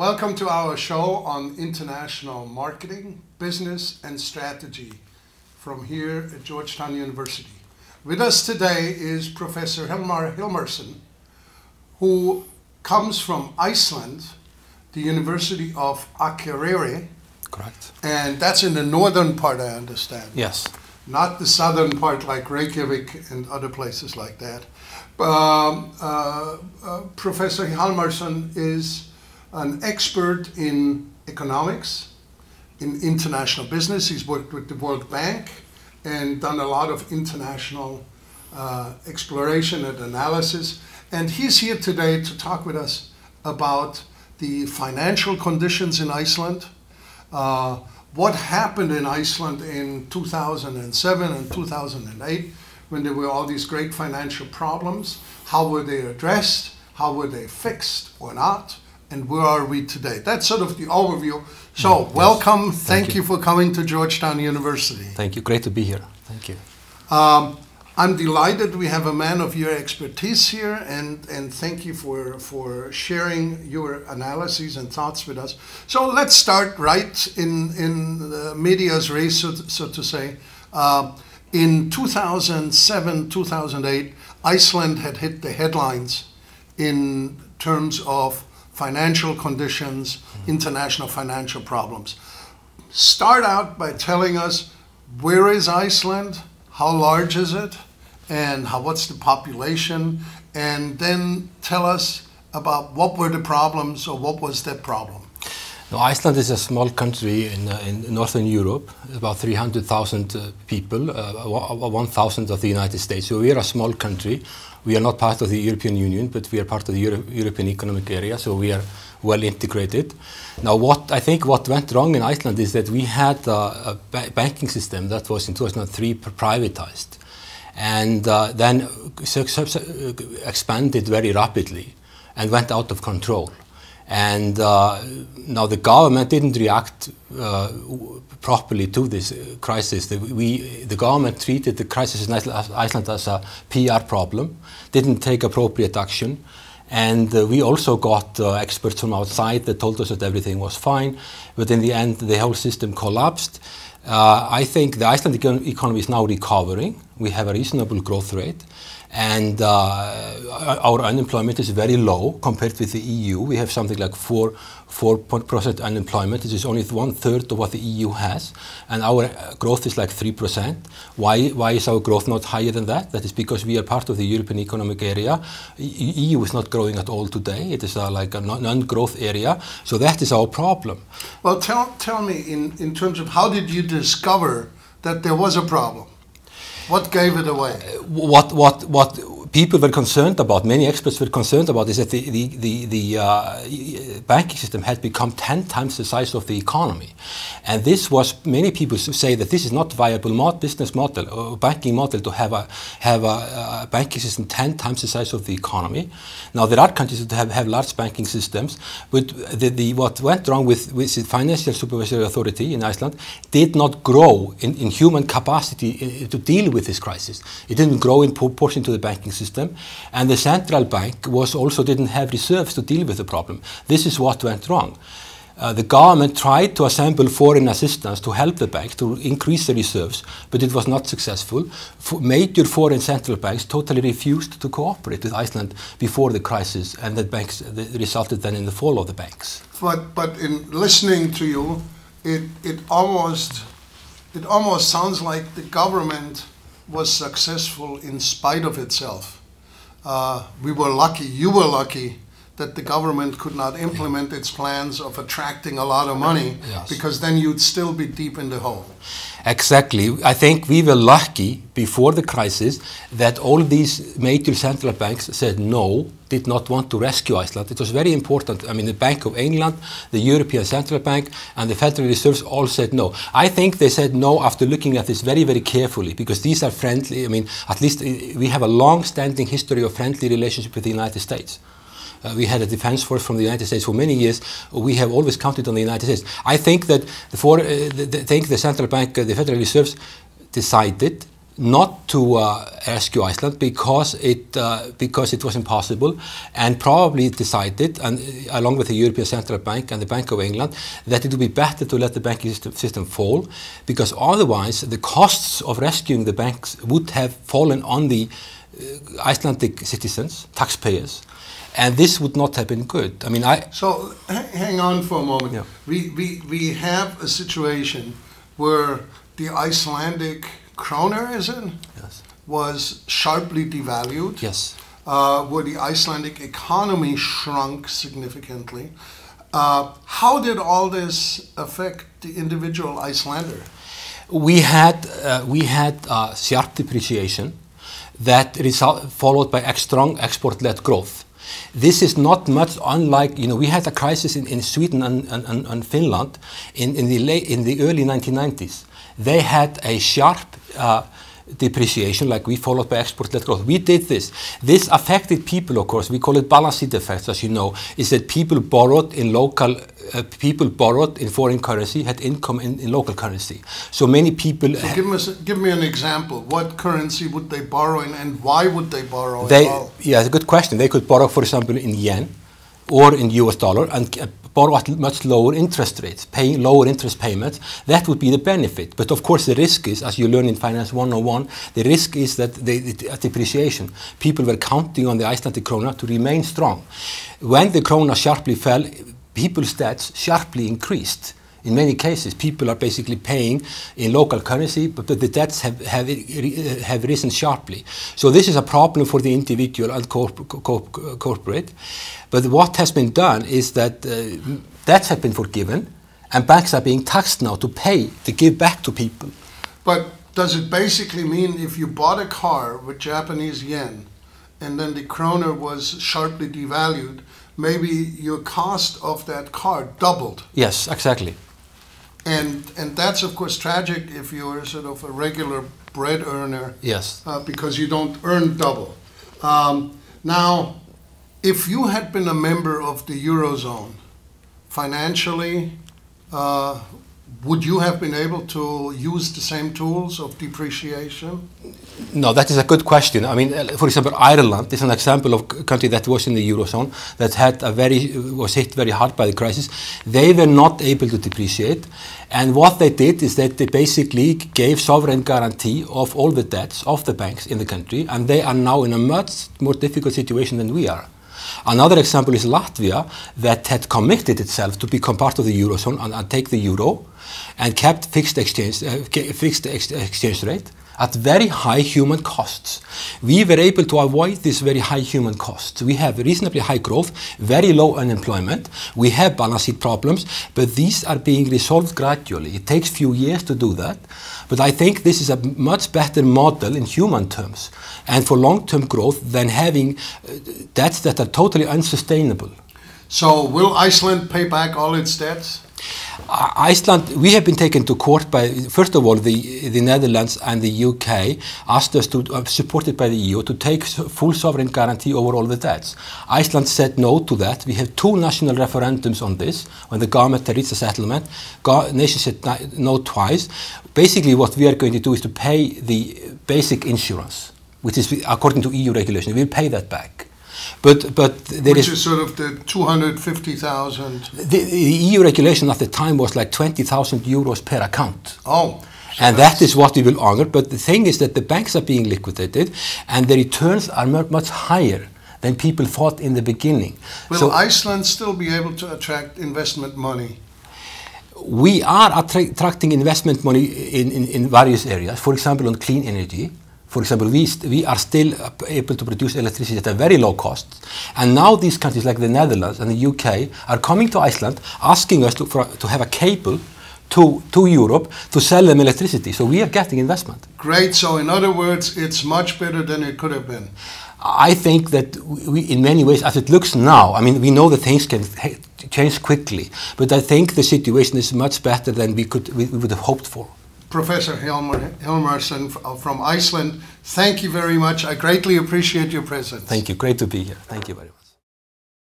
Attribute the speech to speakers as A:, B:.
A: Welcome to our show on international marketing, business, and strategy from here at Georgetown University. With us today is Professor Hilmarsson, who comes from Iceland, the University of Akureyri.
B: Correct.
A: And that's in the northern part, I understand.
B: Yes.
A: Not the southern part like Reykjavik and other places like that. Professor Hilmarsson is an expert in economics, in international business. He's worked with the World Bank and done a lot of international exploration and analysis. And he's here today to talk with us about the financial conditions in Iceland, what happened in Iceland in 2007 and 2008 when there were all these great financial problems, how were they addressed, how were they fixed or not, and where are we today? That's sort of the overview. So, welcome.
B: Yes.
A: Thank you for coming to Georgetown University.
B: Thank you. Great to be here. Thank you.
A: I'm delighted we have a man of your expertise here, and thank you for sharing your analyses and thoughts with us. So let's start right in the medias res, so to say. In 2007, 2008, Iceland had hit the headlines in terms of financial conditions, international financial problems. Start out by telling us, where is Iceland? How large is it? And what's the population? And then tell us about what were the problems, or what was that problem?
B: Now, Iceland is a small country in Northern Europe, about 300,000 people, 1,000 of the United States. So we are a small country. We are not part of the European Union, but we are part of the European Economic Area, so we are well integrated. Now, what I think went wrong in Iceland is that we had a banking system that was in 2003 privatized, and then expanded very rapidly and went out of control. And now the government didn't react properly to this crisis. The government treated the crisis in Iceland as a PR problem, didn't take appropriate action. And we also got experts from outside that told us that everything was fine, but in the end the whole system collapsed. I think the Icelandic economy is now recovering. We have a reasonable growth rate, and our unemployment is very low compared with the EU. We have something like 4% unemployment. This is only 1/3 of what the EU has, and our growth is like 3%. Why is our growth not higher than that? That is because we are part of the European Economic Area. EU is not growing at all today. It is like a non-growth area, so that is our problem.
A: Well, tell me in terms of how did you discover that there was a problem? What gave it away?
B: What people were concerned about, many experts were concerned about, is that the banking system had become 10 times the size of the economy. And this was, many people say that this is not viable business model or banking model to have a banking system 10 times the size of the economy. Now, there are countries that have large banking systems, but what went wrong with the Financial Supervisory Authority in Iceland did not grow in human capacity to deal with this crisis. It didn't grow in proportion to the banking system, and the central bank also didn't have reserves to deal with the problem. This is what went wrong. The government tried to assemble foreign assistance to help the bank to increase the reserves, but it was not successful. Major foreign central banks totally refused to cooperate with Iceland before the crisis, and the banks resulted then in the fall of the banks.
A: But in listening to you, it almost sounds like the government was successful in spite of itself. We were lucky, you were lucky, that the government could not implement its plans of attracting a lot of money,
B: yes,
A: because then you'd still be deep in the hole.
B: Exactly. I think we were lucky before the crisis that all these major central banks said no, did not want to rescue Iceland. It was very important. I mean, the Bank of England, the European Central Bank, and the Federal Reserve all said no. I think they said no after looking at this very, very carefully, because these are friendly. I mean, at least we have a long-standing history of friendly relationship with the United States. We had a defense force from the United States for many years. We have always counted on the United States. I think that the central bank, the Federal Reserve, decided not to rescue Iceland because it was impossible, and probably decided, and along with the European Central Bank and the Bank of England, that it would be better to let the banking system fall, because otherwise the costs of rescuing the banks would have fallen on the Icelandic citizens, taxpayers, and this would not have been good. I mean,
A: So hang on for a moment.
B: Yeah.
A: We have a situation where the Icelandic kroner, is it?
B: Yes.
A: Was sharply devalued.
B: Yes.
A: Where the Icelandic economy shrunk significantly. How did all this affect the individual Icelander?
B: We had sharp depreciation that followed by strong export-led growth. This is not much unlike, we had a crisis in Sweden and Finland in the early 1990s. They had a sharp depreciation like we, followed by export-led growth. We did this. This affected people, of course. We call it balance sheet effects, as you know, is that people borrowed in foreign currency, had income in local currency. So many people...
A: So give me an example. What currency would they borrow in, and why would they borrow
B: Yeah, it's a good question. They could borrow, for example, in yen or in US dollar and borrow at much lower interest rates, paying lower interest payments. That would be the benefit. But of course the risk is, as you learn in Finance 101, the risk is that the depreciation. People were counting on the Icelandic krona to remain strong. When the krona sharply fell, people's debts sharply increased. In many cases, people are basically paying in local currency, but the debts have risen sharply. So this is a problem for the individual and corporate. But what has been done is that debts have been forgiven, and banks are being taxed now to give back to people.
A: But does it basically mean if you bought a car with Japanese yen, and then the kroner was sharply devalued, maybe your cost of that car doubled?
B: Yes, exactly.
A: And that's of course tragic if you're sort of a regular bread earner.
B: Yes.
A: Because you don't earn double. Now, if you had been a member of the Eurozone, financially, would you have been able to use the same tools of depreciation?
B: No, that is a good question. I mean, for example, Ireland is an example of a country that was in the Eurozone that was hit very hard by the crisis. They were not able to depreciate, and what they did is that they basically gave sovereign guarantee of all the debts of the banks in the country, and they are now in a much more difficult situation than we are. Another example is Latvia, that had committed itself to become part of the Eurozone and take the euro, and kept fixed exchange rate at very high human costs. We were able to avoid this very high human costs. We have reasonably high growth, very low unemployment. We have balance sheet problems, but these are being resolved gradually. It takes few years to do that, but I think this is a much better model in human terms and for long-term growth than having debts that are totally unsustainable.
A: So will Iceland pay back all its debts?
B: Iceland, we have been taken to court by, first of all, the Netherlands and the UK asked us to, supported by the EU, to take full sovereign guarantee over all the debts. Iceland said no to that. We have 2 national referendums on this, when the government had reached a settlement. Nation said no twice. Basically what we are going to do is to pay the basic insurance, which is according to EU regulation. We'll pay that back. But there
A: Which is sort of the 250,000.
B: The EU regulation at the time was like 20,000 euros per account.
A: Oh. So
B: and that is what we will honor. But the thing is that the banks are being liquidated, and the returns are much higher than people thought in the beginning.
A: Will Iceland still be able to attract investment money?
B: We are attracting investment money in various areas. For example, on clean energy. For example, we are still able to produce electricity at a very low cost. And now these countries like the Netherlands and the UK are coming to Iceland asking us to have a cable to Europe to sell them electricity. So we are getting investment.
A: Great. So in other words, it's much better than it could have been.
B: I think that we, in many ways, as it looks now, I mean, we know that things can change quickly, but I think the situation is much better than we would have hoped for.
A: Professor Hilmarsson from Iceland, thank you very much. I greatly appreciate your presence.
B: Thank you. Great to be here. Thank you very much.